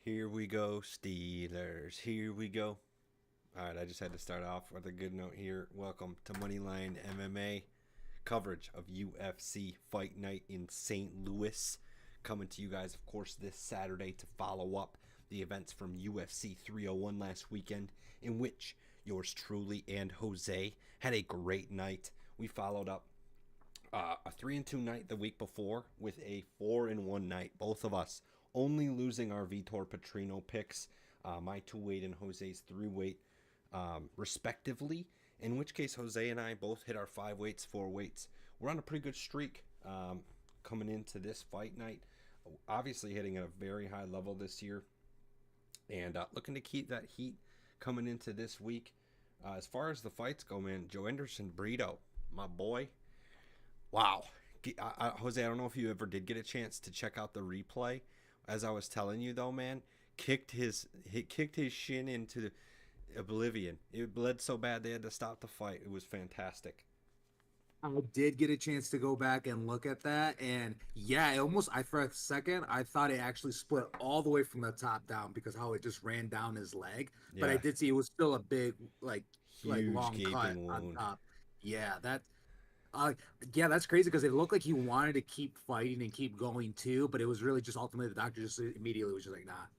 Here we go, Steelers. Here we go. All right, I just had to start off with a good note here. Welcome to Moneyline MMA coverage of UFC Fight Night in St. Louis. Coming to you guys, of course, this Saturday to follow up the events from UFC 301 last weekend, in which yours truly and Jose had a great night. We followed up a 3-2 night the week before with a 4-1 night. Both of us only losing our Vitor Petrino picks, my 2-weight and Jose's 3-weight, respectively. In which case, Jose and I both hit our 5 weights, 4 weights. We're on a pretty good streak coming into this fight night. Obviously, hitting at a very high level this year, and looking to keep that heat coming into this week. As far as the fights go, man, Joe Anderson Brito, my boy. Wow. Jose, I don't know if you ever did get a chance to check out the replay. As I was telling you, though, man, kicked his shin into oblivion. It bled so bad they had to stop the fight. It was fantastic. I did get a chance to go back and look at that, and yeah, I for a second I thought it actually split all the way from the top down because how it just ran down his leg. But I Yeah. did see it was still a big like Huge long cut gaping on wound. top. Yeah, uh yeah, that's crazy because it looked like he wanted to keep fighting and keep going too, but it was really just ultimately the doctor just immediately was just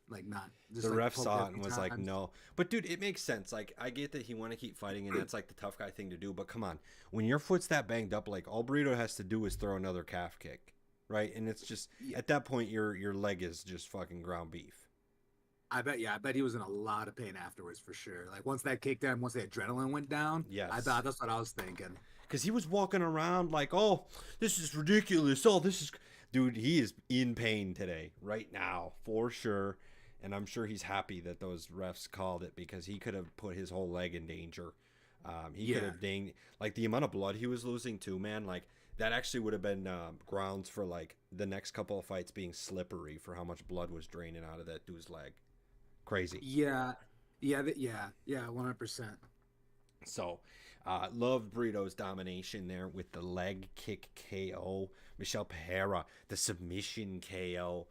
like not The just like ref poked it saw a it and few was like, times. no. But, dude, it makes sense. Like, I get that he want to keep fighting, and that's, like, the tough guy thing to do. But come on. When your foot's that banged up, like, all Burrito has to do is throw another calf kick, right? And it's just, Yeah, at that point, your leg is just fucking ground beef. I bet he was in a lot of pain afterwards for sure. Like once that kicked down, once the adrenaline went down, I Yes. bet that's what I was thinking. Because he was walking around like, oh, this is ridiculous. Oh, this is. Dude, he is in pain today, right now, for sure. And I'm sure he's happy that those refs called it because he could have put his whole leg in danger. He could Yeah, have like the amount of blood he was losing too, man. Like that actually would have been grounds for like the next couple of fights being slippery for how much blood was draining out of that dude's leg. Crazy. yeah, yeah, 100%. So, loved Burrito's domination there with the leg kick KO. Michelle Pereira, the submission KO,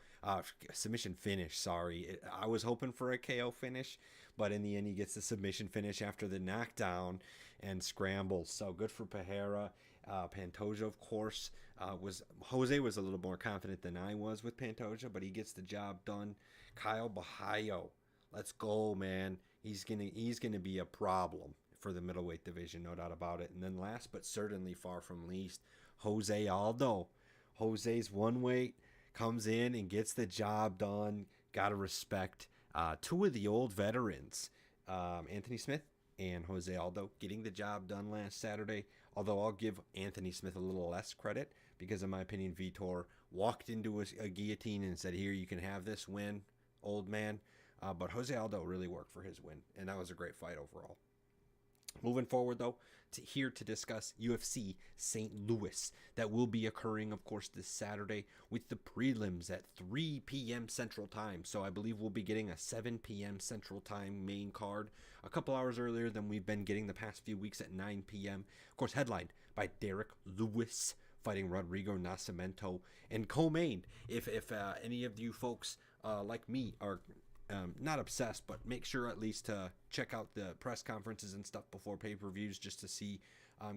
submission finish. Sorry, I was hoping for a KO finish, but in the end, he gets the submission finish after the knockdown and scrambles. So good for Pereira. Pantoja, of course, was Jose was a little more confident than I was with Pantoja, but he gets the job done. Kyle Bahayo, let's go, man. He's gonna be a problem for the middleweight division, no doubt about it. And then last but certainly far from least, Jose Aldo. Jose's one weight comes in and gets the job done. Gotta respect two of the old veterans, Anthony Smith and Jose Aldo, getting the job done last Saturday. Although I'll give Anthony Smith a little less credit because, in my opinion, Vitor walked into a guillotine and said, "Here, you can have this win, old man." But Jose Aldo really worked for his win, and that was a great fight overall. Moving forward, though, here to discuss UFC St. Louis. That will be occurring, of course, this Saturday with the prelims at 3 p.m. Central Time. So I believe we'll be getting a 7 p.m. Central Time main card a couple hours earlier than we've been getting the past few weeks at 9 p.m. Of course, headlined by Derek Lewis fighting Rodrigo Nascimento, and co-main. If any of you folks like me are not obsessed, but make sure at least to check out the press conferences and stuff before pay-per-views just to see,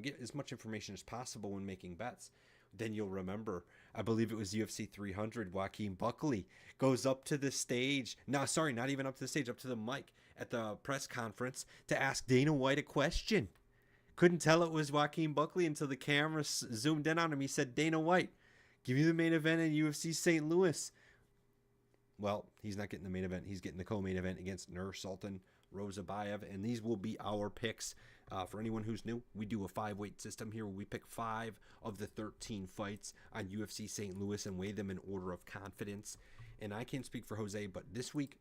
get as much information as possible when making bets. Then you'll remember, I believe it was UFC 300, Joaquin Buckley goes up to the stage. No, sorry, not even up to the stage, up to the mic at the press conference to ask Dana White a question. Couldn't tell it was Joaquin Buckley until the camera zoomed in on him. He said, Dana White, give me the main event in UFC St. Louis. Well, he's not getting the main event. He's getting the co-main event against Nur Sultan Rozabayev, and these will be our picks. For anyone who's new, we do a 5-weight system here where we pick 5 of the 13 fights on UFC St. Louis and weigh them in order of confidence. And I can't speak for Jose, but this week,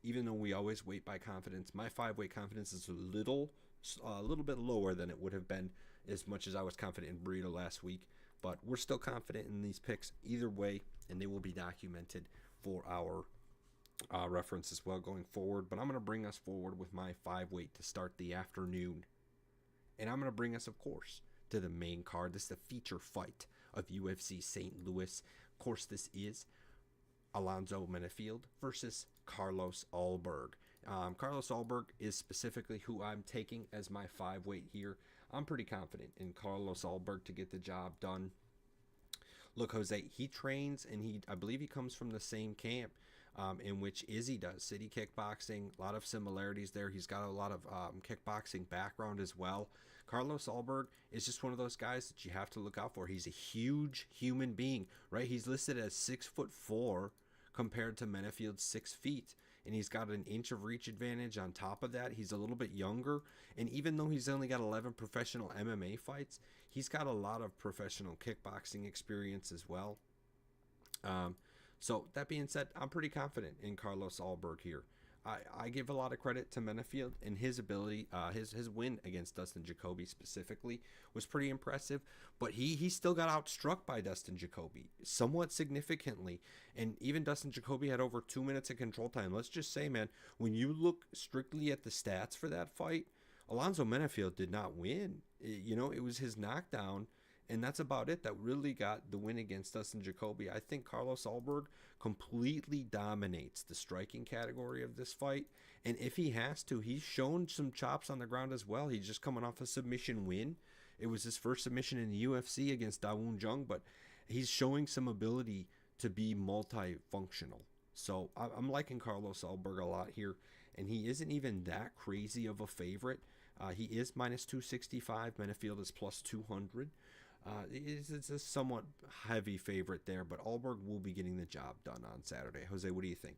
even though we always weight by confidence, my 5-weight confidence is a little bit lower than it would have been as much as I was confident in Burrito last week. But we're still confident in these picks either way, and they will be documented for our reference as well going forward. But I'm going to bring us forward with my 5-weight to start the afternoon. And I'm going to bring us, of course, to the main card. This is the feature fight of UFC St. Louis. Of course, this is Alonzo Menafield versus Carlos Ulberg. Carlos Ulberg is specifically who I'm taking as my 5 weight here. I'm pretty confident in Carlos Ulberg to get the job done. Look, Jose, he trains and I believe he comes from the same camp in which Izzy does, City Kickboxing. A lot of similarities there. He's got a lot of kickboxing background as well. Carlos Ulberg is just one of those guys that you have to look out for. He's a huge human being, right? He's listed as 6'4" compared to Menifield's 6 feet. And he's got an inch of reach advantage on top of that. He's a little bit younger. And even though he's only got 11 professional MMA fights, he's got a lot of professional kickboxing experience as well. So that being said, I'm pretty confident in Carlos Ulberg here. I give a lot of credit to Menefield and his ability. His win against Dustin Jacoby specifically was pretty impressive, but he still got outstruck by Dustin Jacoby somewhat significantly. And even Dustin Jacoby had over 2 minutes of control time. Let's just say, man, when you look strictly at the stats for that fight, Alonzo Menefield did not win. It was his knockdown, and that's about it that really got the win against Dustin Jacoby. I think Carlos Ulberg completely dominates the striking category of this fight. And if he has to, he's shown some chops on the ground as well. He's just coming off a submission win. It was his first submission in the UFC against Dawoon Jung, but he's showing some ability to be multifunctional. So I'm liking Carlos Ulberg a lot here, and he isn't even that crazy of a favorite. He is minus 265. Menefield is plus 200. It's a somewhat heavy favorite there, but Ulberg will be getting the job done on Saturday. Jose, what do you think?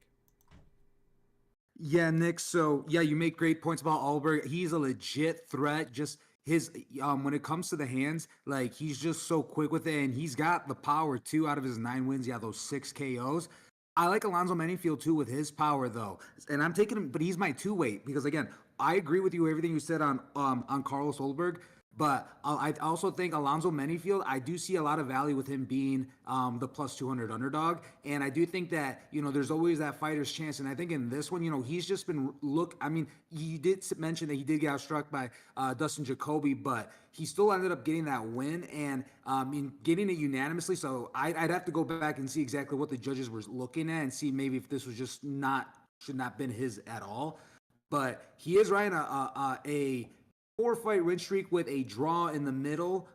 Yeah, Nick. So yeah, you make great points about Ulberg. He's a legit threat. Just his when it comes to the hands, like he's just so quick with it, and he's got the power too. Out of his 9 wins, yeah, those 6 KOs. I like Alonzo Menifield too with his power though, and I'm taking him, but he's my 2 weight because again, I agree with you everything you said on Carlos Ulberg. But I also think Alonzo Menifield, I do see a lot of value with him being the plus 200 underdog. And I do think that, there's always that fighter's chance. And I think in this one, he's just been I mean, he did mention that he did get outstruck by Dustin Jacoby, but he still ended up getting that win and getting it unanimously. So I'd have to go back and see exactly what the judges were looking at and see maybe if this was just should not been his at all. But he is riding a 4-fight win streak with a draw in the middle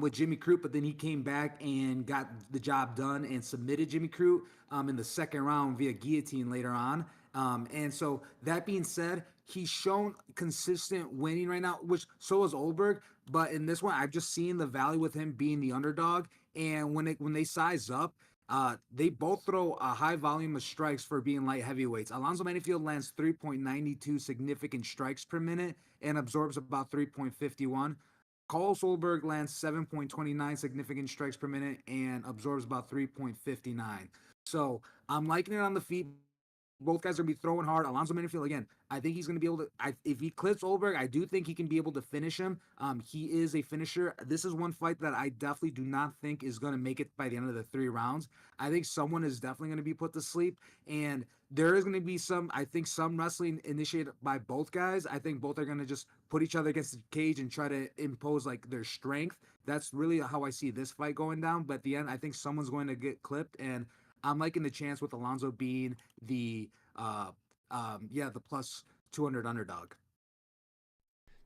with Jimmy Crute, but then he came back and got the job done and submitted Jimmy Crute in the second round via guillotine later on. And so that being said, he's shown consistent winning right now, which so is Ulberg. But in this one, I've just seen the value with him being the underdog. And when they size up, they both throw a high volume of strikes for being light heavyweights. Alonzo Menifield lands 3.92 significant strikes per minute and absorbs about 3.51. Carlos Ulberg lands 7.29 significant strikes per minute and absorbs about 3.59. So I'm liking it on the feet. Both guys are going to be throwing hard. Alonzo Menifield, again, I think he's going to be able to, if he clips Ulberg, I do think he can be able to finish him. He is a finisher. This is one fight that I definitely do not think is going to make it by the end of the 3 rounds. I think someone is definitely going to be put to sleep. And there is going to be some wrestling initiated by both guys. I think both are going to just put each other against the cage and try to impose like their strength. That's really how I see this fight going down. But at the end, I think someone's going to get clipped. And I'm liking the chance with Alonzo being the plus 200 underdog.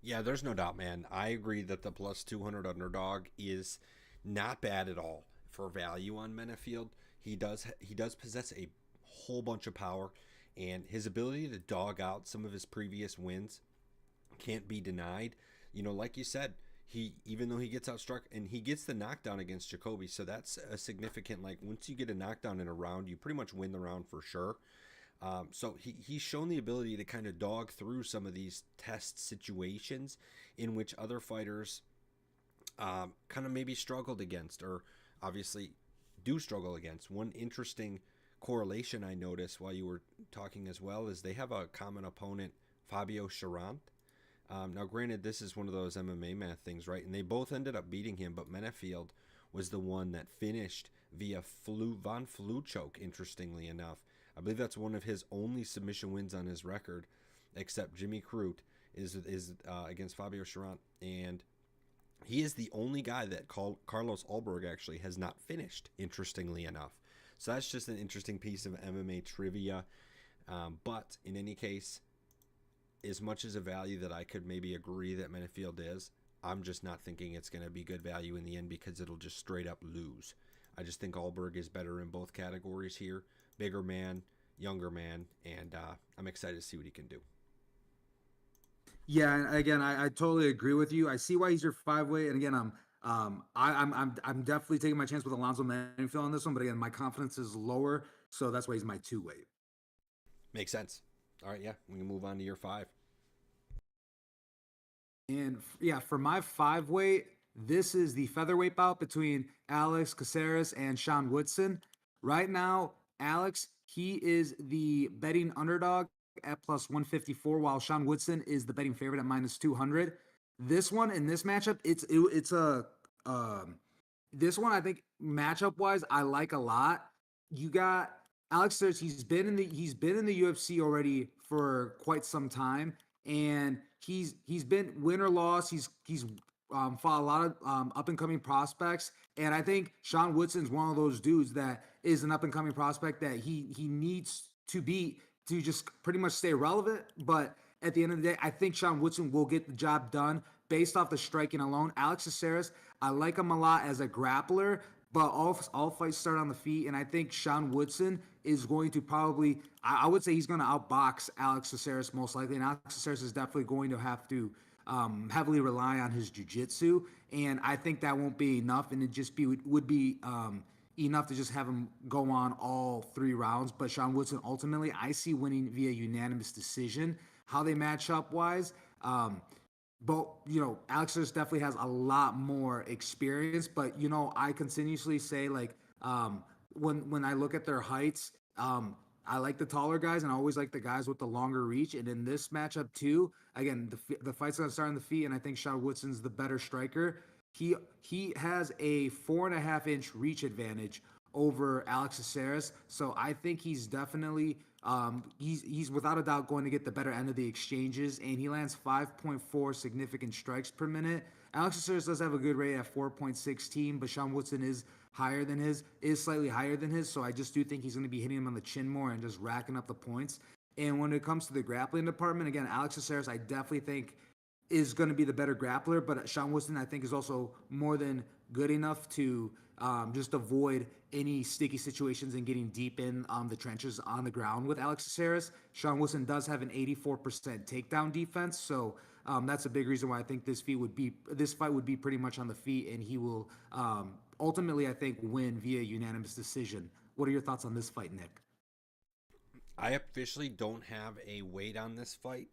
Yeah, there's no doubt, man. I agree that the plus 200 underdog is not bad at all for value on Menefield. He does possess a whole bunch of power, and his ability to dog out some of his previous wins can't be denied. Like you said, even though he gets outstruck and he gets the knockdown against Jacoby, so that's a significant, like, once you get a knockdown in a round, you pretty much win the round for sure. So he's shown the ability to kind of dog through some of these test situations in which other fighters kind of maybe struggled against, or obviously do struggle against. One interesting correlation I noticed while you were talking as well is they have a common opponent, Fabio Charant. Now, granted, this is one of those MMA math things, right? And they both ended up beating him, but Menefield was the one that finished via Von Flue choke, interestingly enough. I believe that's one of his only submission wins on his record, except Jimmy Crute is against Fabio Charant. And he is the only guy that Carlos Ulberg actually has not finished, interestingly enough. So that's just an interesting piece of MMA trivia. But in any case, as much as a value that I could maybe agree that Minifield is, I'm just not thinking it's going to be good value in the end because it'll just straight up lose. I just think Allberg is better in both categories here. Bigger man, younger man, and I'm excited to see what he can do. Yeah, and again, I totally agree with you. I see why he's your five way, and again, I'm definitely taking my chance with Alonzo Manfield on this one, but again, my confidence is lower, so that's why he's my two way. Makes sense. All right, yeah, we can move on to your 5. And yeah, for my five weight, this is the featherweight bout between Alex Caceres and Sean Woodson. Right now, Alex, he is the betting underdog at plus 154, while Sean Woodson is the betting favorite at minus 200. This one in this matchup, it's a um, this one I think matchup wise I like a lot. You got Alex Caceres. He's been in the UFC already for quite some time, and he's been win or loss. He's fought a lot of up and coming prospects, and I think Sean Woodson's one of those dudes that is an up and coming prospect that he needs to beat to just pretty much stay relevant. But at the end of the day, I think Sean Woodson will get the job done based off the striking alone. Alex Caceres, I like him a lot as a grappler, but all fights start on the feet, and I think Sean Woodson is going to probably, I would say he's going to outbox Alex Caceres most likely, and Alex Caceres is definitely going to have to heavily rely on his jiu-jitsu, and I think that won't be enough, and it just would be enough to just have him go on all 3 rounds. But Sean Woodson ultimately, I see winning via unanimous decision. How they match up wise, but Alex definitely has a lot more experience. But I continuously say like when I look at their heights, I like the taller guys and I always like the guys with the longer reach. And in this matchup too, again the fight's gonna start on the feet, and I think Sean Woodson's the better striker. He has a 4.5 inch reach advantage over Alex Caceres, so I think he's definitely he's without a doubt going to get the better end of the exchanges, and he lands 5.4 significant strikes per minute. Alex Caceres does have a good rate at 4.16, but Sean Woodson is slightly higher than his, so I just do think he's going to be hitting him on the chin more and just racking up the points. And when it comes to the grappling department, again, Alex Caceres, I definitely think is going to be the better grappler, but Sean Woodson, I think, is also more than good enough to just avoid any sticky situations and getting deep in the trenches on the ground with Alex Caceres. Sean Woodson does have an 84% takedown defense, so that's a big reason why I think this fight would be pretty much on the feet, and he will ultimately, I think, win via unanimous decision. What are your thoughts on this fight, Nick? I officially don't have a weight on this fight.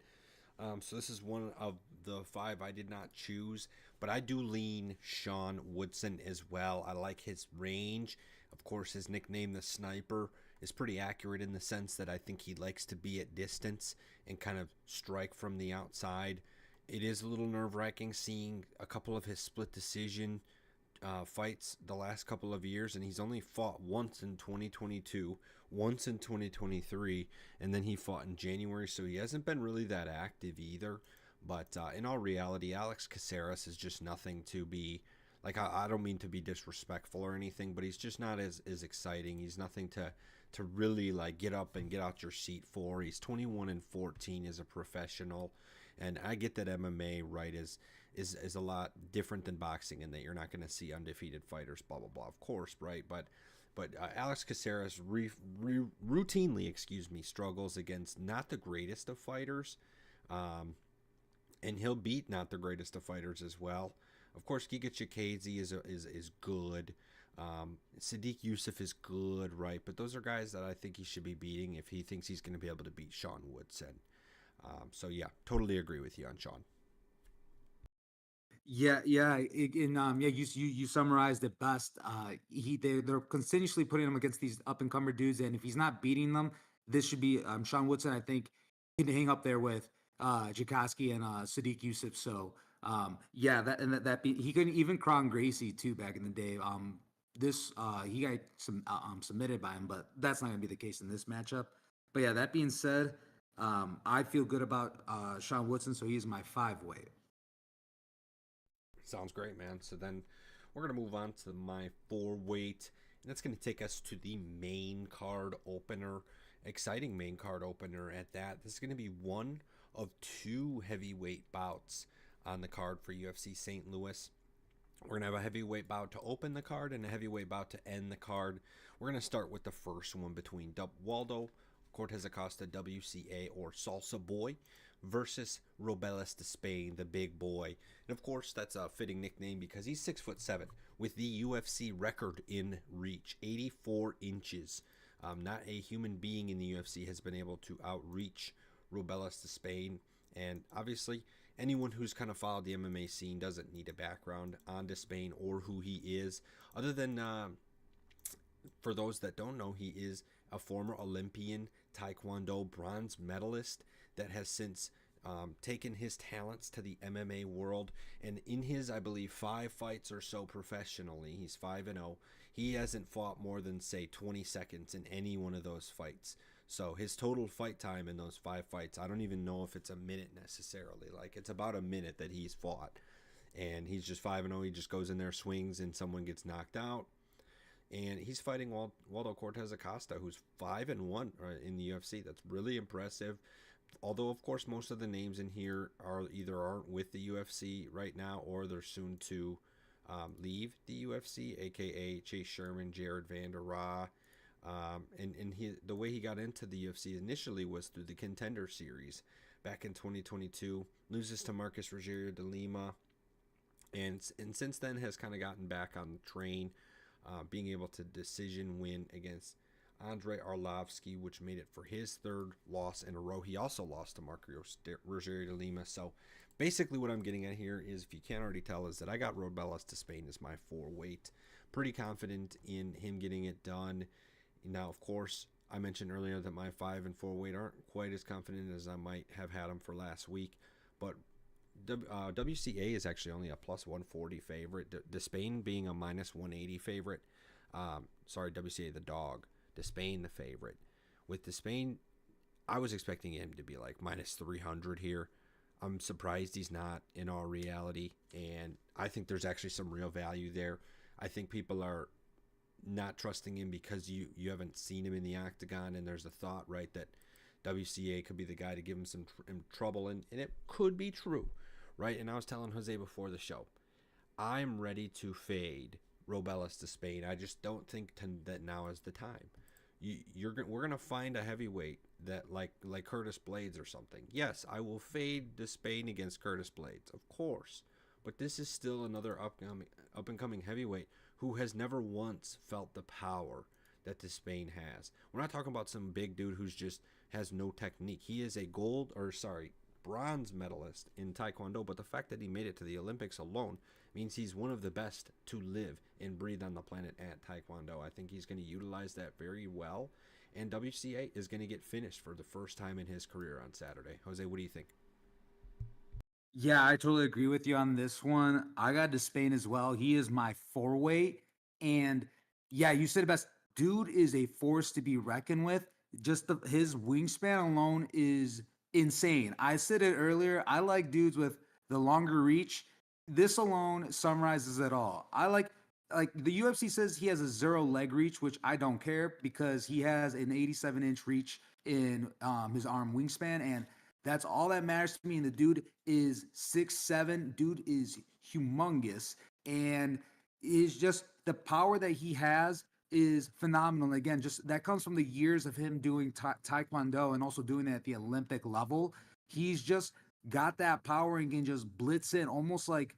So this is one of the 5 I did not choose, but I do lean Sean Woodson as well. I like his range. Of course, his nickname, the Sniper, is pretty accurate in the sense that I think he likes to be at distance and kind of strike from the outside. It is a little nerve-wracking seeing a couple of his split decision fights the last couple of years, and he's only fought once in 2022, once in 2023, and then he fought in January, so he hasn't been really that active either. But in all reality, Alex Caceres is just nothing to be like. I don't mean to be disrespectful or anything, but he's just not as exciting. He's nothing to really like get up and get out your seat for. He's 21-14 as a professional, and I get that MMA right is a lot different than boxing in that you're not going to see undefeated fighters, blah blah blah. Of course, right? But Alex Caceres routinely, struggles against not the greatest of fighters, and he'll beat not the greatest of fighters as well. Of course, Giga Chikadze is good. Sadiq Yusuf is good, right? But those are guys that I think he should be beating if he thinks he's going to be able to beat Sean Woodson. So yeah, totally agree with you on Sean. Yeah, you summarized it best. They're continuously putting him against these up and comer dudes, and if he's not beating them, this should be Sean Woodson. I think he can hang up there with Jakoski and Sadiq Yusuf. So yeah, he couldn't even Kron Gracie too back in the day. This he got submitted by him, but that's not gonna be the case in this matchup. But yeah, that being said, I feel good about Sean Woodson, so he's my 5 weight. Sounds great, man. So then we're going to move on to my 4 weight, and that's going to take us to the main card opener. exciting main card opener at that. This is going to be one of two heavyweight bouts on the card for UFC St. Louis. We're going to have a heavyweight bout to open the card and a heavyweight bout to end the card. We're going to start with the first one between Waldo Cortez Acosta, WCA, or Salsa Boy, versus Robeles de Spain, the big boy. And of course, that's a fitting nickname because he's 6'7", with the UFC record in reach, 84 inches. Not a human being in the UFC has been able to outreach Robeles de Spain. And obviously, anyone who's kind of followed the MMA scene doesn't need a background on Despain or who he is, other than for those that don't know, he is a former Olympian Taekwondo bronze medalist that has since taken his talents to the MMA world. And in his, I believe, 5 fights or so professionally, he's 5-0. He hasn't fought more than, say, 20 seconds in any one of those fights. So his total fight time in those 5 fights, I don't even know if it's a minute necessarily. Like, it's about a minute that he's fought. And he's just 5-0. He just goes in there, swings, and someone gets knocked out. And he's fighting Waldo Cortez Acosta, who's 5-1 in the UFC. That's really impressive. Although, of course, most of the names in here aren't with the UFC right now, or they're soon to leave the UFC, aka Chase Sherman, Jared Vanderaa. The way he got into the UFC initially was through the Contender Series back in 2022. Loses to Marcus Rogerio de Lima, and since then has kind of gotten back on the train, being able to decision win against Andrei Arlovsky, which made it for his 3rd loss in a row. He also lost to Marcus Rogerio de Lima. So basically what I'm getting at here is, if you can't already tell, is that I got Robeles de Spain as my 4 weight. Pretty confident in him getting it done. Now, of course, I mentioned earlier that my 5 and 4 weight aren't quite as confident as I might have had them for last week, but WCA is actually only a plus 140 favorite. Despain being a minus 180 favorite. WCA the dog. Despain the favorite. With Despain, I was expecting him to be like minus 300 here. I'm surprised he's not in all reality, and I think there's actually some real value there. I think people are not trusting him because you haven't seen him in the octagon, and there's a thought, right, that WCA could be the guy to give him some trouble, and it could be true, right? And I was telling Jose before the show, I'm ready to fade Robeles de Spain. I just don't think that now is the time. We're gonna find a heavyweight that like Curtis Blades or something. Yes, I will fade Despain against Curtis Blades, of course, but this is still another up and coming heavyweight who has never once felt the power that Despain has. We're not talking about some big dude who's just has no technique. He is a bronze medalist in Taekwondo, but the fact that he made it to the Olympics alone means he's one of the best to live and breathe on the planet at Taekwondo. I think he's going to utilize that very well, and WCA is going to get finished for the first time in his career on Saturday. Jose, what do you think? Yeah, I totally agree with you on this one. I got Despain as well. He is my 4 weight. And yeah, you said it best. Dude is a force to be reckoned with. Just his wingspan alone is insane. I said it earlier. I like dudes with the longer reach. This alone summarizes it all. I like the UFC says he has a 0 leg reach, which I don't care because he has an 87-inch reach in his arm wingspan, and that's all that matters to me. And the dude is 6'7". Dude is humongous, and is just the power that he has is phenomenal. Again, just that comes from the years of him doing taekwondo and also doing it at the Olympic level. He's just got that power and can just blitz in, almost like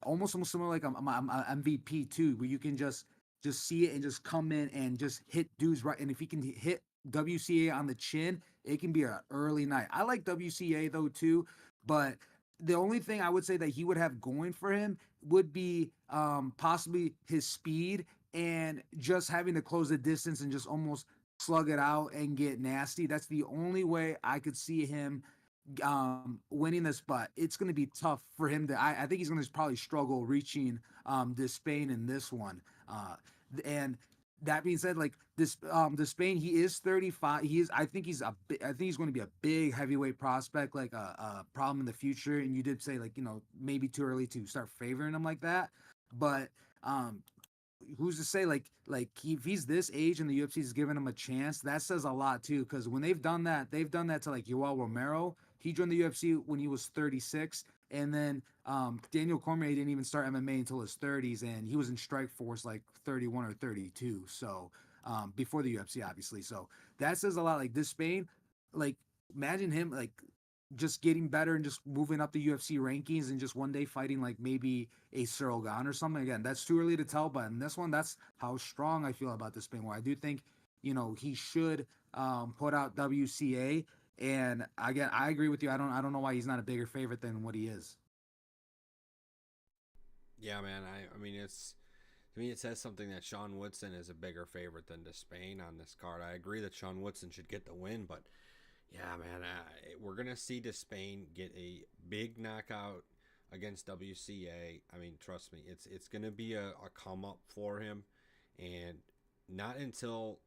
almost similar like a MVP too, where you can just see it and just come in and just hit dudes right. And if he can hit WCA on the chin, it can be an early night. I like WCA though too, but the only thing I would say that he would have going for him would be possibly his speed and just having to close the distance and just almost slug it out and get nasty. That's the only way I could see him winning this, but it's going to be tough for him to. I think he's going to probably struggle reaching Despain in this one. And that being said, like Despain, he is 35. I think he's going to be a big heavyweight prospect, like a problem in the future. And you did say, like, maybe too early to start favoring him like that, but who's to say if he's this age and the UFC is giving him a chance, that says a lot too. Because when they've done that to like Yoel Romero. He joined the UFC when he was 36, and then Daniel Cormier didn't even start MMA until his 30s, and he was in Strike Force like 31 or 32. So before the UFC, obviously. So that says a lot. Like this Spain, like imagine him like just getting better and just moving up the UFC rankings and just one day fighting like maybe a Cyril Gane or something. Again, that's too early to tell, but in this one, that's how strong I feel about this Spain. Where I do think, he should put out WCA. And again, I agree with you. I don't know why he's not a bigger favorite than what he is. Yeah, man. I mean, to me it says something that Sean Woodson is a bigger favorite than Despain on this card. I agree that Sean Woodson should get the win, but yeah, man, we're gonna see Despain get a big knockout against WCA. I mean, trust me, it's gonna be a come up for him, and not until,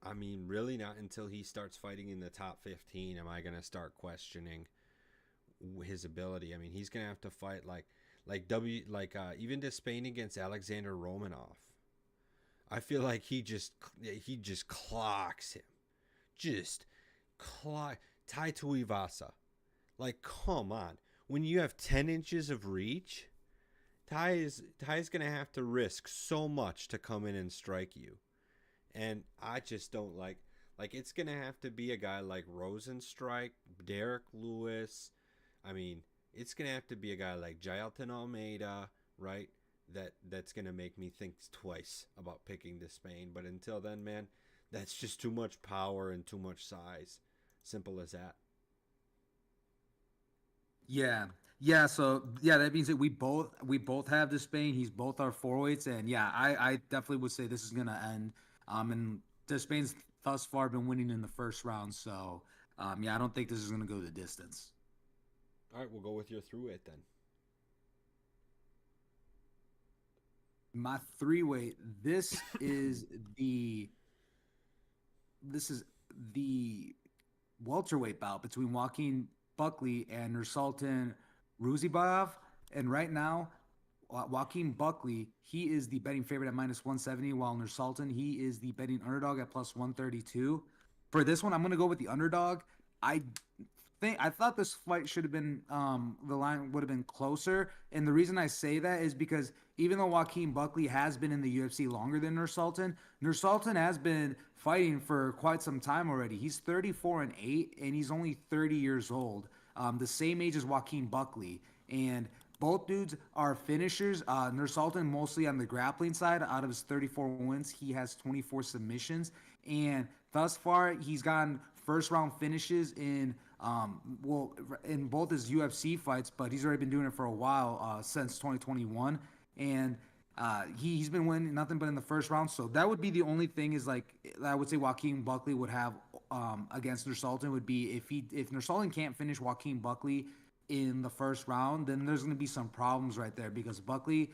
I mean, really not until he starts fighting in the top 15 am I gonna start questioning his ability. I mean, he's gonna have to fight even Despain against Alexander Romanov. I feel like he just clocks him, just clock Tai Tuivasa. Like, come on. When you have 10 inches of reach, Ty's gonna have to risk so much to come in and strike you. And I just don't like it's gonna have to be a guy like Rosenstrike, Derek Lewis. I mean, it's gonna have to be a guy like Jailton Almeida, right? That's gonna make me think twice about picking this Spain. But until then, man, that's just too much power and too much size. Simple as that. Yeah. Yeah, so yeah, that means that we both have the Spain. He's both our forwards, and yeah, I definitely would say this is gonna end. And the Spain's thus far been winning in the first round, so yeah, I don't think this is gonna go the distance. All right, we'll go with your through it then. My three weight. The this is the welterweight bout between Joaquin Buckley and Nursultan Ruzibayev. And right now, Joaquin Buckley, he is the betting favorite at minus 170, while Nursultan, he is the betting underdog at plus 132. For this one, I'm going to go with the underdog. I I thought this fight should have been the line would have been closer, and the reason I say that is because even though Joaquin Buckley has been in the UFC longer than Nursultan, Nursultan has been fighting for quite some time already. He's 34 and 8, and he's only 30 years old, the same age as Joaquin Buckley, and both dudes are finishers. Nursultan mostly on the grappling side. Out of his 34 wins, he has 24 submissions, and thus far he's gotten first round finishes in both his UFC fights, but he's already been doing it for a while since 2021, and he's been winning nothing but in the first round. So that would be the only thing is like I would say Joaquin Buckley would have against Nursultan would be if Nursultan can't finish Joaquin Buckley in the first round, then there's going to be some problems right there because Buckley,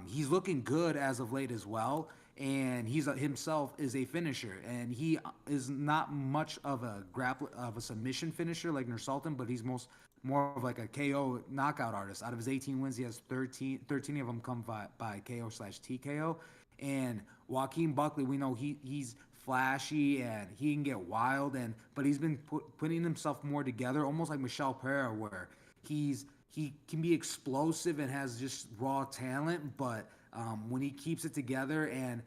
he's looking good as of late as well, and he's himself is a finisher, and he is not much of a submission finisher like Nursultan, but he's more of like a KO knockout artist. Out of his 18 wins, he has 13 of them come by KO/TKO, and Joaquin Buckley, we know he's flashy and he can get wild, but he's been putting himself more together, almost like Michel Pereira, where he can be explosive and has just raw talent, but when he keeps it together and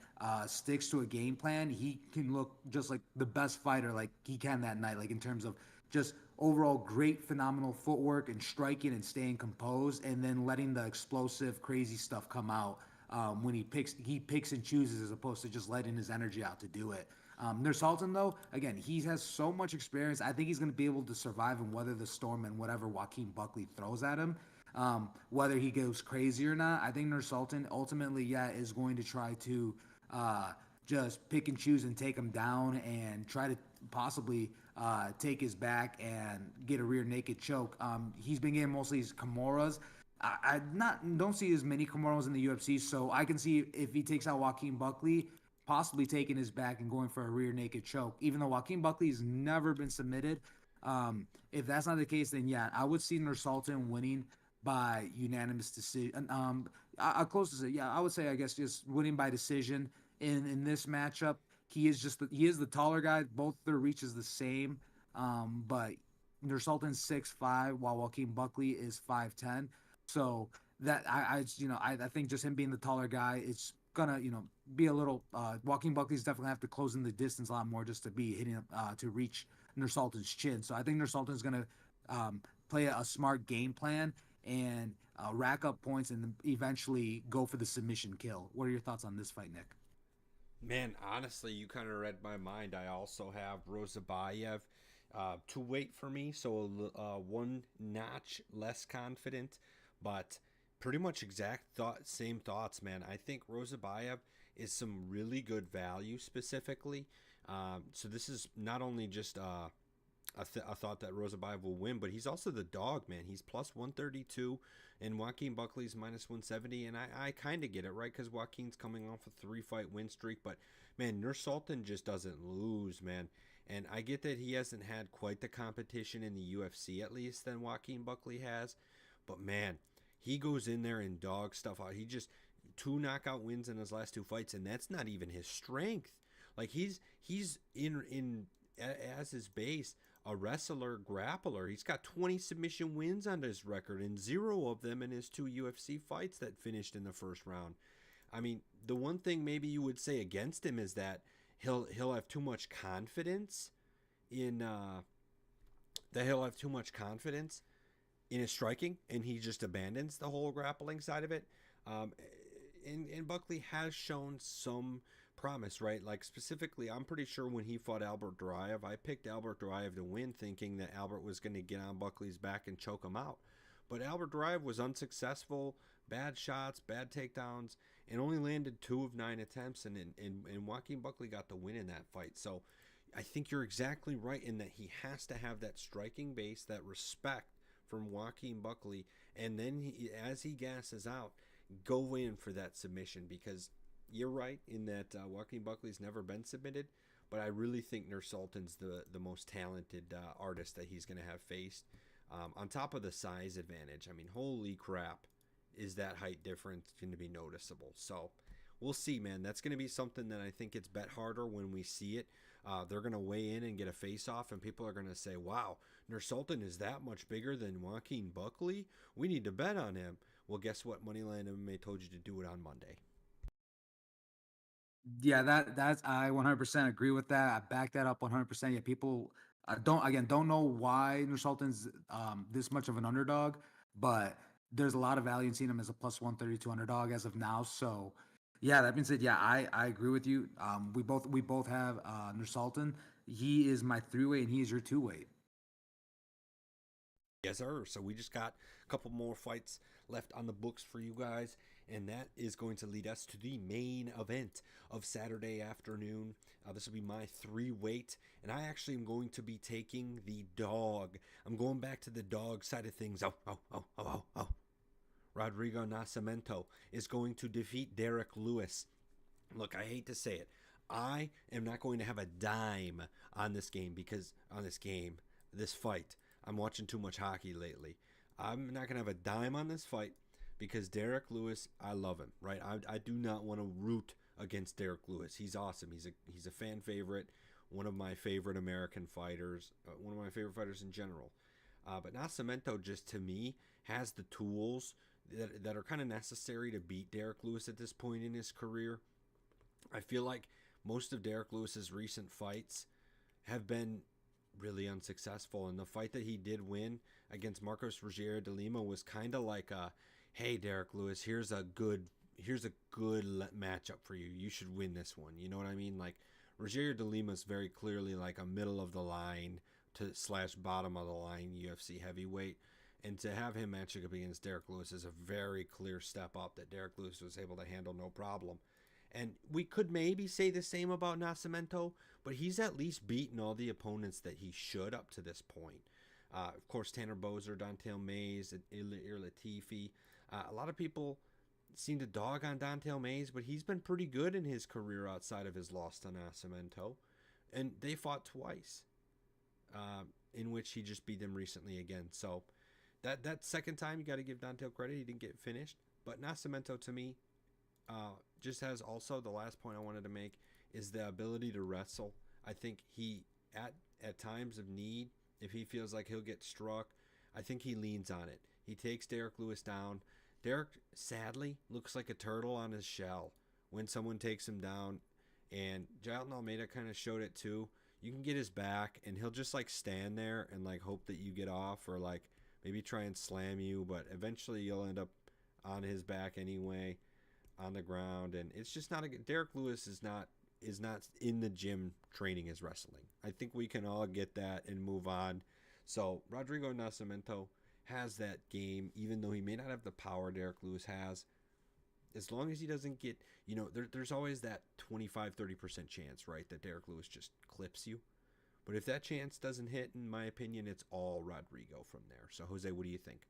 sticks to a game plan, he can look just like the best fighter, like he can that night, like in terms of just overall great, phenomenal footwork and striking and staying composed, and then letting the explosive, crazy stuff come out when he picks and chooses as opposed to just letting his energy out to do it. Nursultan, though, again, he has so much experience. I think he's going to be able to survive and weather the storm and whatever Joaquin Buckley throws at him. Whether he goes crazy or not, I think Nursultan ultimately, yeah, is going to try to just pick and choose and take him down and try to possibly take his back and get a rear naked choke. He's been getting mostly his Kimuras. I not don't see as many Kimuras in the UFC, so I can see if he takes out Joaquin Buckley, possibly taking his back and going for a rear naked choke. Even though Joaquin Buckley has never been submitted, if that's not the case, then yeah, I would see Nursultan winning by unanimous decision. Closest, yeah, I would say, I guess, just winning by decision in this matchup. He is the taller guy. Both their reach is the same, but Nursultan's 6'5", while Joaquin Buckley is 5'10". So that I think just him being the taller guy, it's gonna be a little. Joaquin Buckley's definitely have to close in the distance a lot more just to be hitting to reach Nursultan's chin. So I think Nursultan's gonna play a smart game plan and rack up points and eventually go for the submission kill. What are your thoughts on this fight, Nick? Man, honestly, you kind of read my mind. I also have Rozabayev to wait for me, so one notch less confident, but pretty much same thoughts, man. I think Rozabayev is some really good value specifically. So this is not only just I thought that Rozabayev will win, but he's also the dog, man. He's plus 132, and Joaquin Buckley's minus 170. And I kind of get it, right? Because Joaquin's coming off a 3-fight win streak. But, man, Nursultan just doesn't lose, man. And I get that he hasn't had quite the competition in the UFC, at least, than Joaquin Buckley has. But, man, he goes in there and dog stuff out. He just 2 knockout wins in his last 2 fights, and that's not even his strength. Like, he's in as his base a wrestler grappler. He's got 20 submission wins on his record and 0 of them in his 2 UFC fights that finished in the first round. I mean, the one thing maybe you would say against him is that he'll have too much confidence in his striking, and he just abandons the whole grappling side of it. Um, and Buckley has shown some promise, right? Like specifically, I'm pretty sure when he fought Albert Duraev, I picked Albert Duraev to win, thinking that Albert was going to get on Buckley's back and choke him out. But Albert Duraev was unsuccessful, bad shots, bad takedowns, and only landed 2 of 9 attempts. And Joaquin Buckley got the win in that fight. So I think you're exactly right in that he has to have that striking base, that respect from Joaquin Buckley, and then as he gasses out, go in for that submission because you're right in that Joaquin Buckley's never been submitted, but I really think Nursultan's the most talented artist that he's going to have faced. On top of the size advantage, I mean, holy crap, is that height difference going to be noticeable? So we'll see, man. That's going to be something that I think it's bet harder when we see it. They're going to weigh in and get a face off, and people are going to say, wow, Nursultan is that much bigger than Joaquin Buckley? We need to bet on him. Well, guess what? Moneyline MMA told you to do it on Monday. Yeah, that's I 100% agree with that. I back that up 100%. Yeah, people don't know why Nursultan's this much of an underdog, but there's a lot of value in seeing him as a plus 132 underdog as of now. So, yeah, that being said, yeah, I agree with you. We both have Nursultan. He is my 3-weight and he is your 2-weight. Yes, sir. So we just got a couple more fights left on the books for you guys, and that is going to lead us to the main event of Saturday afternoon. This will be my 3-weight, and I actually am going to be taking the dog. I'm going back to the dog side of things. Oh, oh, oh, oh, oh, oh. Rodrigo Nascimento is going to defeat Derek Lewis. Look, I hate to say it. I am not going to have a dime on this game this fight. I'm watching too much hockey lately. I'm not going to have a dime on this fight because Derek Lewis, I love him, right? I do not want to root against Derek Lewis. He's awesome. He's a fan favorite, one of my favorite American fighters, one of my favorite fighters in general. But Nascimento just to me has the tools that are kind of necessary to beat Derek Lewis at this point in his career. I feel like most of Derek Lewis's recent fights have been really unsuccessful, and the fight that he did win against Marcos Rogério de Lima was kind of like a, hey Derek Lewis, here's a good matchup for you. You should win this one. You know what I mean? Like Rogério de Lima is very clearly like a middle of the line to slash bottom of the line UFC heavyweight. And to have him matching up against Derek Lewis is a very clear step up that Derek Lewis was able to handle no problem. And we could maybe say the same about Nascimento, but he's at least beaten all the opponents that he should up to this point. Of course, Tanner Boser, Dontel Mays, Ilir Latifi. A lot of people seem to dog on Dontel Mays, but he's been pretty good in his career outside of his loss to Nascimento. And they fought twice, in which he just beat them recently again. So that second time, you got to give Dontel credit. He didn't get finished. But Nascimento to me just has also the last point I wanted to make is the ability to wrestle. I think he at times of need, if he feels like he'll get struck, I think he leans on it. He takes Derek Lewis down. Derek sadly looks like a turtle on his shell when someone takes him down, and Jalton Almeida kind of showed it too. You can get his back, and he'll just like stand there and like hope that you get off, or like maybe try and slam you, but eventually you'll end up on his back anyway on the ground, and it's just not a Derek Lewis is not in the gym training his wrestling. I think we can all get that and move on. So Rodrigo Nascimento has that game, even though he may not have the power Derek Lewis has. As long as he doesn't get, there's always that 25-30% chance, right, that Derek Lewis just clips you. But if that chance doesn't hit, in my opinion, it's all Rodrigo from there. So, Jose, what do you think?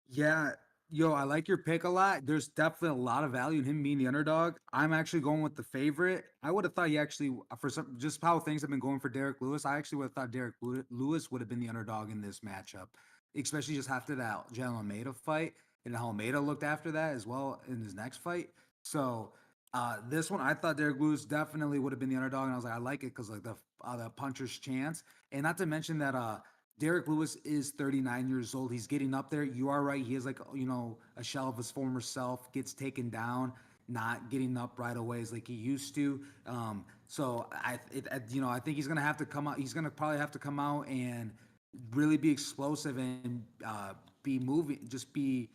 Yeah, yo, I like your pick a lot. There's definitely a lot of value in him being the underdog. I'm actually going with the favorite. I would have thought he actually, for some, just how things have been going for Derek Lewis, I actually would have thought Lewis would have been the underdog in this matchup, especially just after that Jalen Almeida fight and how Almeida looked after that as well in his next fight. So, this one, I thought Derek Lewis definitely would have been the underdog, and I was like, I like it because like the puncher's chance, and not to mention that Derek Lewis is 39 years old. He's getting up there. You are right. He is like, a shell of his former self, gets taken down, not getting up right away as like he used to. I think he's going to have to come out. He's going to probably have to come out and really be explosive and be moving, just be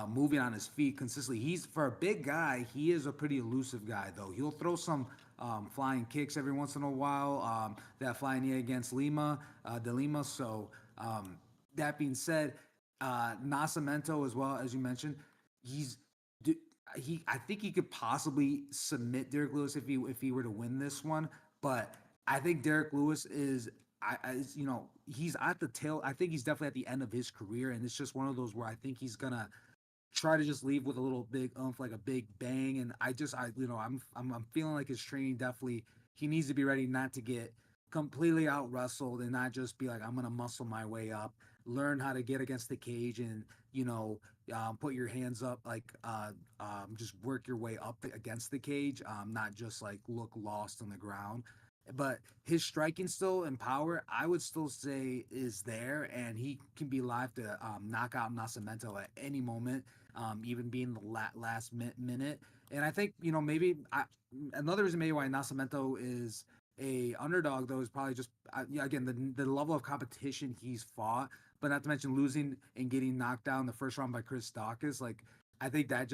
moving on his feet consistently. He's for a big guy. He is a pretty elusive guy, though. He'll throw some flying kicks every once in a while. That flying knee against De Lima. So that being said, Nascimento as well as you mentioned, he's I think he could possibly submit Derek Lewis if he were to win this one, but I think Derek Lewis is he's at the tail. I think he's definitely at the end of his career, and it's just one of those where I think he's gonna try to just leave with a little big like a big bang. And I'm feeling like his training definitely he needs to be ready not to get completely out wrestled and not just be like I'm gonna muscle my way up. Learn how to get against the cage and put your hands up like just work your way up against the cage, not just like look lost on the ground. But his striking still and power, I would still say, is there, and he can be live to knock out Nascimento at any moment, even being the last minute. And I think another reason maybe why Nascimento is a underdog though is probably just again the level of competition he's fought, but not to mention losing and getting knocked down the first round by Chris Dawkins. Like I think that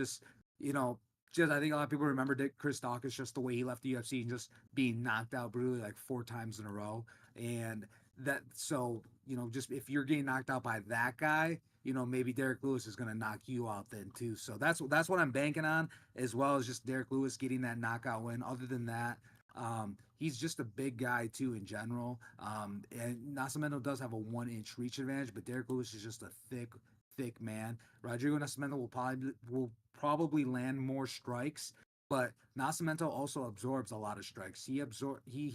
you know just I think a lot of people remember Chris Dawkins just the way he left the UFC and just being knocked out brutally like 4 times in a row. And that so just if you're getting knocked out by that guy, maybe Derek Lewis is going to knock you out then too. So that's what I'm banking on, as well as just Derek Lewis getting that knockout win. Other than that, he's just a big guy too in general. And Nascimento does have a 1 inch reach advantage, but Derek Lewis is just a thick man. Rodrigo Nascimento will probably land more strikes, but Nascimento also absorbs a lot of strikes. He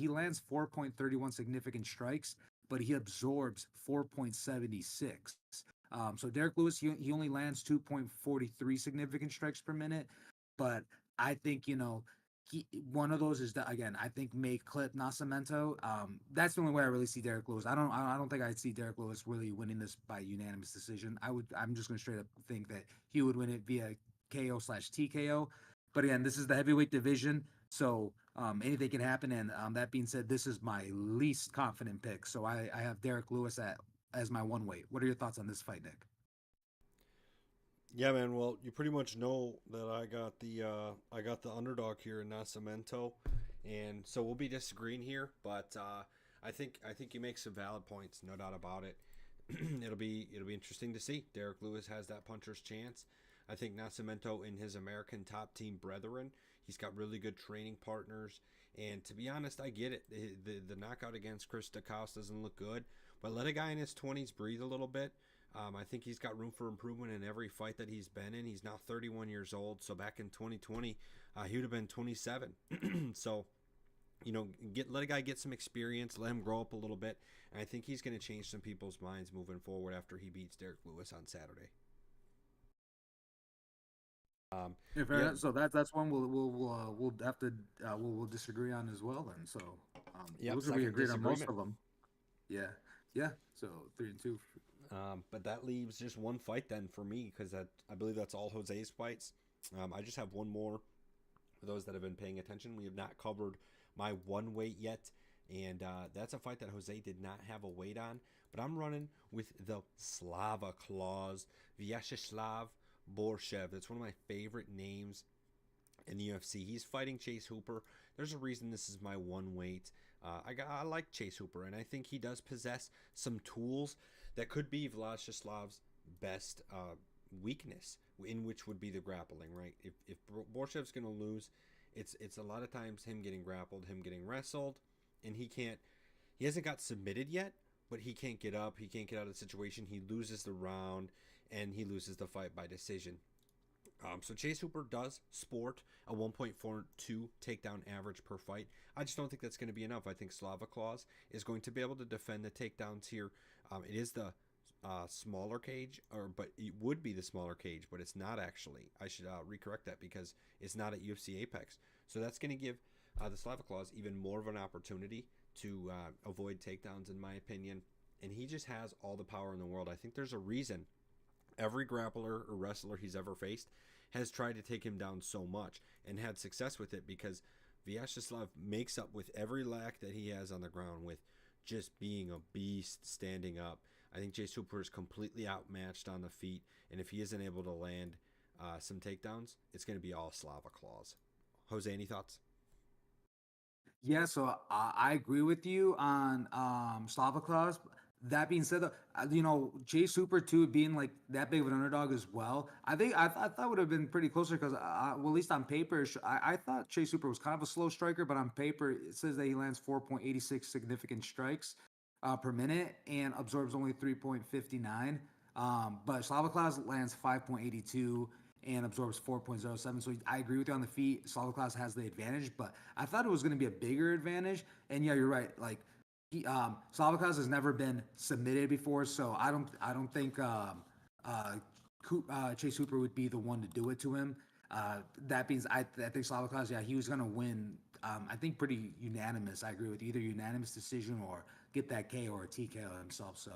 lands 4.31 significant strikes, but he absorbs 4.76. So Derek Lewis, he only lands 2.43 significant strikes per minute, but I think he one of those is that again I think may clip Nascimento. That's the only way I really see Derek Lewis. I don't think I'd see Derek Lewis really winning this by unanimous decision. I'm just gonna straight up think that he would win it via KO/TKO. But again, this is the heavyweight division, so anything can happen. And that being said, this is my least confident pick. So I have Derek Lewis as my one weight. What are your thoughts on this fight, Nick? Yeah, man. Well, you pretty much know that I got the underdog here in Nascimento, and so we'll be disagreeing here. But I think you make some valid points, no doubt about it. It'll be interesting to see. Derek Lewis has that puncher's chance. I think Nascimento in his American top team brethren, he's got really good training partners. And to be honest, I get it. The knockout against Chris DeCoste doesn't look good, but let a guy in his 20s breathe a little bit. I think he's got room for improvement in every fight that he's been in. He's now 31 years old. So back in 2020, he would have been 27. So, let a guy get some experience, let him grow up a little bit. And I think he's going to change some people's minds moving forward after he beats Derek Lewis on Saturday. Yeah, fair Yeah, enough. So that's one we'll have to we'll disagree on as well. Then so it yep, looks like we second agreed on most disagreement. of them. Yeah, yeah. So 3-2. But that leaves just one fight then for me because I believe that's all Jose's fights. I just have one more for those that have been paying attention. We have not covered my one weight yet, and that's a fight that Jose did not have a weight on. But I'm running with the Slava Claus, Vyacheslav Borshev. That's one of my favorite names in the UFC. He's fighting Chase Hooper. There's a reason this is my one weight. I like Chase Hooper, and I think he does possess some tools that could be Vladislav's best weakness, in which would be the grappling. Right? If Borshev's going to lose, it's a lot of times him getting grappled, him getting wrestled, and he can't. He hasn't got submitted yet, but he can't get up. He can't get out of the situation. He loses the round, and he loses the fight by decision. So Chase Hooper does sport a 1.42 takedown average per fight. I just don't think that's going to be enough. I think Slava Claus is going to be able to defend the takedowns here. It is the smaller cage, but it would be the smaller cage, but it's not actually. I should recorrect that because it's not at UFC Apex. So that's going to give the Slava Claus even more of an opportunity to avoid takedowns, in my opinion. And he just has all the power in the world. I think there's a reason every grappler or wrestler he's ever faced has tried to take him down so much and had success with it because Vyacheslav makes up with every lack that he has on the ground with just being a beast standing up. I think Chase Hooper is completely outmatched on the feet, and if he isn't able to land some takedowns, it's going to be all Slava Claus. Jose, any thoughts? Yeah, so I agree with you on Slava Claus. That being said, though, Jay Super too being like that big of an underdog as well. I thought would have been pretty closer because, well, at least on paper, I thought Chase Super was kind of a slow striker, but on paper it says that he lands 4.86 significant strikes per minute and absorbs only 3.59. But Slava Claus lands 5.82 and absorbs 4.07. So I agree with you on the feet. Slava Claus has the advantage, but I thought it was going to be a bigger advantage. And yeah, you're right. Like Slava Claus has never been submitted before, so I don't think Chase Hooper would be the one to do it to him. That means I think Slava Claus, yeah, he was going to win. I think pretty unanimous. I agree with you. Either unanimous decision or get that KO or a TKO himself. So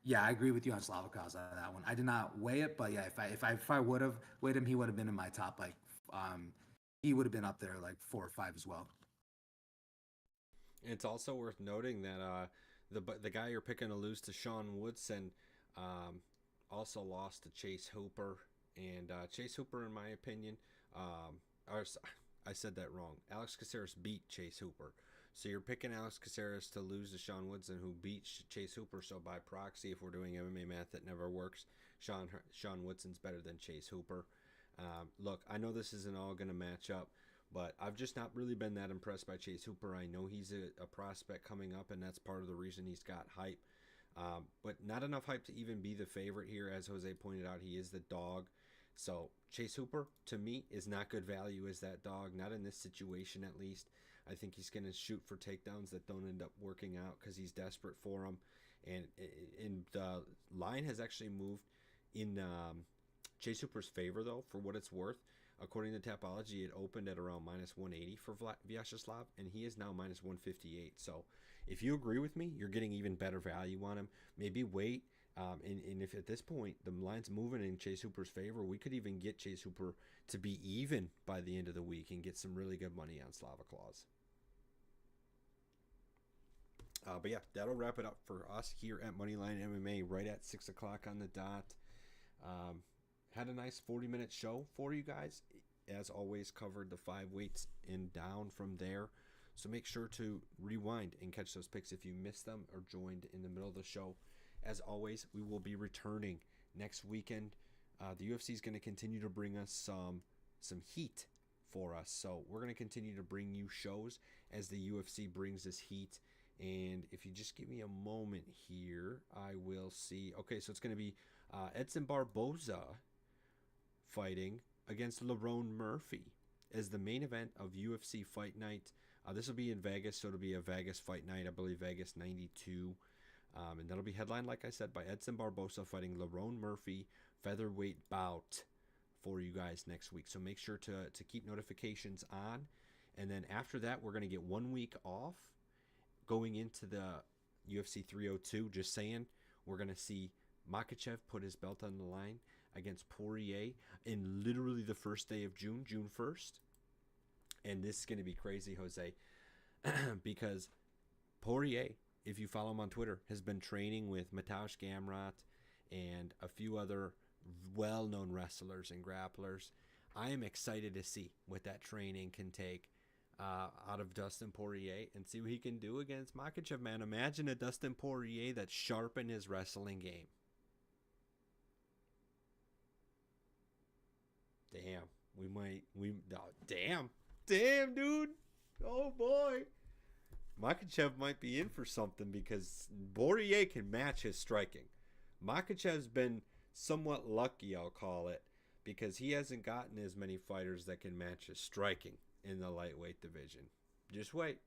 yeah, I agree with you on Slavikov on that one. I did not weigh it, but yeah, if I would have weighed him, he would have been in my top he would have been up there like 4 or 5 as well. It's also worth noting that the guy you're picking to lose to Sean Woodson um, also lost to Chase Hooper, and Chase Hooper, in my opinion, or I said that wrong. Alex Caceres beat Chase Hooper, so you're picking Alex Caceres to lose to Sean Woodson, who beat Chase Hooper. So by proxy, if we're doing MMA math, that never works. Sean Woodson's better than Chase Hooper. Look, I know this isn't all going to match up, but I've just not really been that impressed by Chase Hooper. I know he's a prospect coming up, and that's part of the reason he's got hype. But not enough hype to even be the favorite here. As Jose pointed out, he is the dog. So Chase Hooper, to me, is not good value as that dog. Not in this situation, at least. I think he's going to shoot for takedowns that don't end up working out because he's desperate for them. And the line has actually moved in Chase Hooper's favor, though, for what it's worth. According to Tapology, it opened at around minus 180 for Vyacheslav, and he is now minus 158. So if you agree with me, you're getting even better value on him. Maybe wait. And if at this point the line's moving in Chase Hooper's favor, we could even get Chase Hooper to be even by the end of the week and get some really good money on Slava Claus. But yeah, that'll wrap it up for us here at Moneyline MMA right at 6 o'clock on the dot. Um, had a nice 40-minute show for you guys. As always, covered the 5 weights and down from there. So make sure to rewind and catch those picks if you missed them or joined in the middle of the show. As always, we will be returning next weekend. The UFC is going to continue to bring us some heat for us. So we're going to continue to bring you shows as the UFC brings us heat. And if you just give me a moment here, I will see. Okay, so it's going to be Edson Barboza fighting against Lerone Murphy as the main event of UFC Fight Night. This will be in Vegas, so it'll be a Vegas Fight Night, I believe Vegas 92. And that'll be headlined, like I said, by Edson Barboza fighting Lerone Murphy, featherweight bout for you guys next week. So make sure to keep notifications on. And then after that, we're going to get 1 week off going into the UFC 302. Just saying, we're going to see Makhachev put his belt on the line against Poirier in literally the first day of June, June 1st. And this is going to be crazy, Jose, because Poirier, if you follow him on Twitter, has been training with Mateusz Gamrot and a few other well-known wrestlers and grapplers. I am excited to see what that training can take out of Dustin Poirier and see what he can do against Makhachev, man. Imagine a Dustin Poirier that's sharp in his wrestling game. Damn, damn, dude. Oh boy. Makhachev might be in for something because Poirier can match his striking. Makhachev's been somewhat lucky, I'll call it, because he hasn't gotten as many fighters that can match his striking in the lightweight division. Just wait.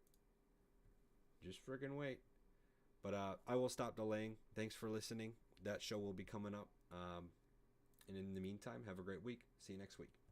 Just friggin' wait. But I will stop delaying. Thanks for listening. That show will be coming up. And in the meantime, have a great week. See you next week.